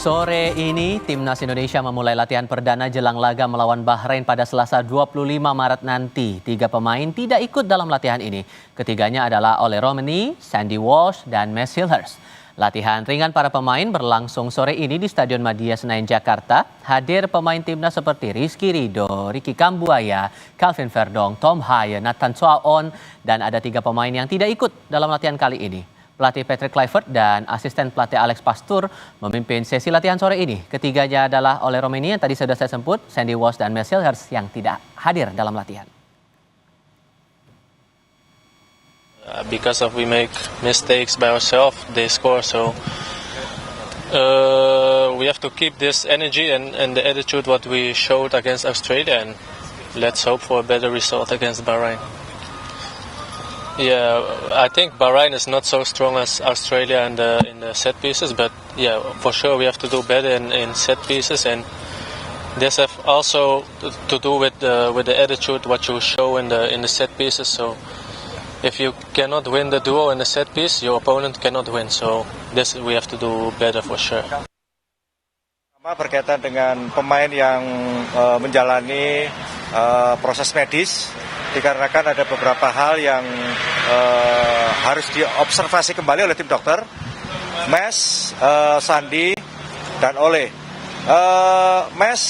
Sore ini, Timnas Indonesia memulai latihan perdana jelang laga melawan Bahrain pada Selasa 25 Maret nanti. 3 pemain tidak ikut dalam latihan ini. Ketiganya adalah Ole Romeni, Sandy Walsh, dan Max Hilhers. Latihan ringan para pemain berlangsung sore ini di Stadion Madia Senayan, Jakarta. Hadir pemain timnas seperti Rizky Ridho, Ricky Kambuaya, Calvin Verdong, Tom Haye, Nathan Swaon, dan ada 3 pemain yang tidak ikut dalam latihan kali ini. Pelatih Patrick Kluivert dan asisten pelatih Alex Pastoor memimpin sesi latihan sore ini. Ketiganya adalah Ole Romeni yang tadi sudah saya sebut, Sandy Walsh dan Max Hilhers yang tidak hadir dalam latihan. Because of we make mistakes by ourselves, they score. So we have to keep this energy and the attitude what we showed against Australia, and let's hope for a better result against Bahrain. Yeah, I think Bahrain is not so strong as Australia in the set pieces, but yeah, for sure we have to do better in set pieces, and this have also to do with the attitude what you show in the set pieces. So if you cannot win the duo in the set piece, your opponent cannot win. So this we have to do better for sure. Berkaitan dengan pemain yang menjalani proses medis, dikarenakan ada beberapa hal yang harus diobservasi kembali oleh tim dokter. Mes, Sandy, dan Ole. Mes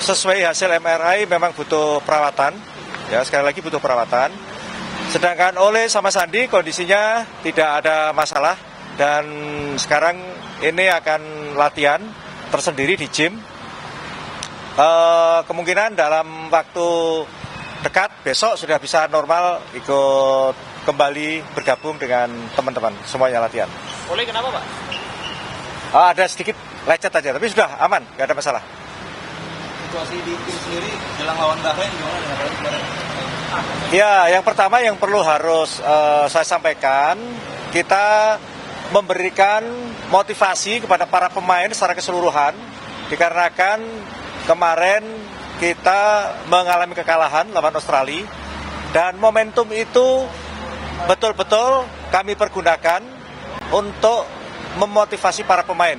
sesuai hasil MRI memang butuh perawatan, ya sekali lagi butuh perawatan. Sedangkan Ole sama Sandy kondisinya tidak ada masalah dan sekarang ini akan latihan tersendiri di gym. Kemungkinan dalam waktu dekat besok sudah bisa normal ikut kembali bergabung dengan teman-teman semuanya latihan. Ole kenapa Pak? Ada sedikit lecet aja tapi sudah aman, nggak ada masalah. Situasi di tim sendiri jelang lawan Bahrain gimana dengan kemarin? Ya, yang pertama yang perlu harus saya sampaikan, kita memberikan motivasi kepada para pemain secara keseluruhan, dikarenakan kemarin kita mengalami kekalahan lawan Australia, dan momentum itu betul-betul kami pergunakan untuk memotivasi para pemain.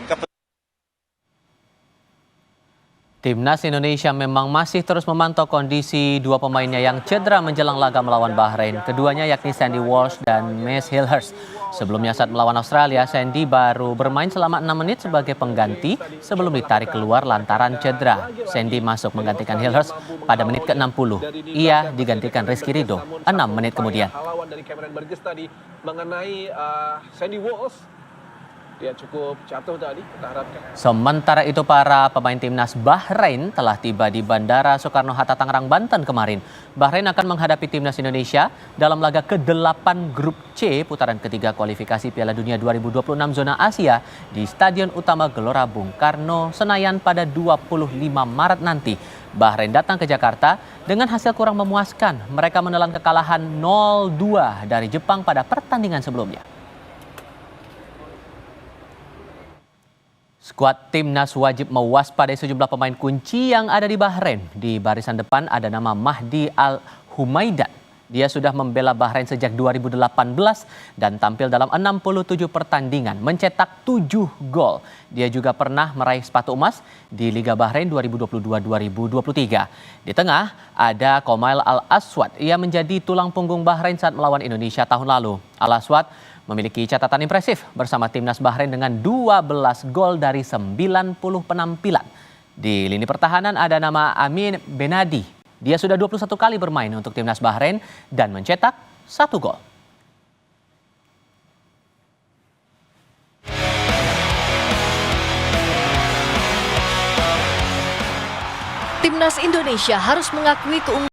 Timnas Indonesia memang masih terus memantau kondisi 2 pemainnya yang cedera menjelang laga melawan Bahrain. Keduanya yakni Sandy Walsh dan Max Hilhers. Sebelumnya saat melawan Australia, Sandy baru bermain selama 6 menit sebagai pengganti sebelum ditarik keluar lantaran cedera. Sandy masuk menggantikan Hilhers pada menit ke-60. Ia digantikan Rizky Ridho 6 menit kemudian. Dari Cameron Burgess tadi mengenai Sandy Walsh, dia cukup jatuh tadi, kita harapkan. Sementara itu para pemain timnas Bahrain telah tiba di Bandara Soekarno-Hatta Tangerang, Banten kemarin. Bahrain akan menghadapi timnas Indonesia dalam laga ke-8 Grup C putaran ketiga kualifikasi Piala Dunia 2026 zona Asia di Stadion Utama Gelora Bung Karno, Senayan pada 25 Maret nanti. Bahrain datang ke Jakarta dengan hasil kurang memuaskan. Mereka menelan kekalahan 0-2 dari Jepang pada pertandingan sebelumnya. Skuad timnas wajib mewaspadai sejumlah pemain kunci yang ada di Bahrain. Di barisan depan ada nama Mahdi Al-Humaidan. Dia sudah membela Bahrain sejak 2018 dan tampil dalam 67 pertandingan, mencetak 7 gol. Dia juga pernah meraih sepatu emas di Liga Bahrain 2022-2023. Di tengah ada Komail Al-Aswad. Ia menjadi tulang punggung Bahrain saat melawan Indonesia tahun lalu. Al-Aswad memiliki catatan impresif bersama timnas Bahrain dengan 12 gol dari 90 penampilan. Di lini pertahanan ada nama Amin Benadi. Dia sudah 21 kali bermain untuk timnas Bahrain dan mencetak 1 gol. Timnas Indonesia harus mengakui keunggulan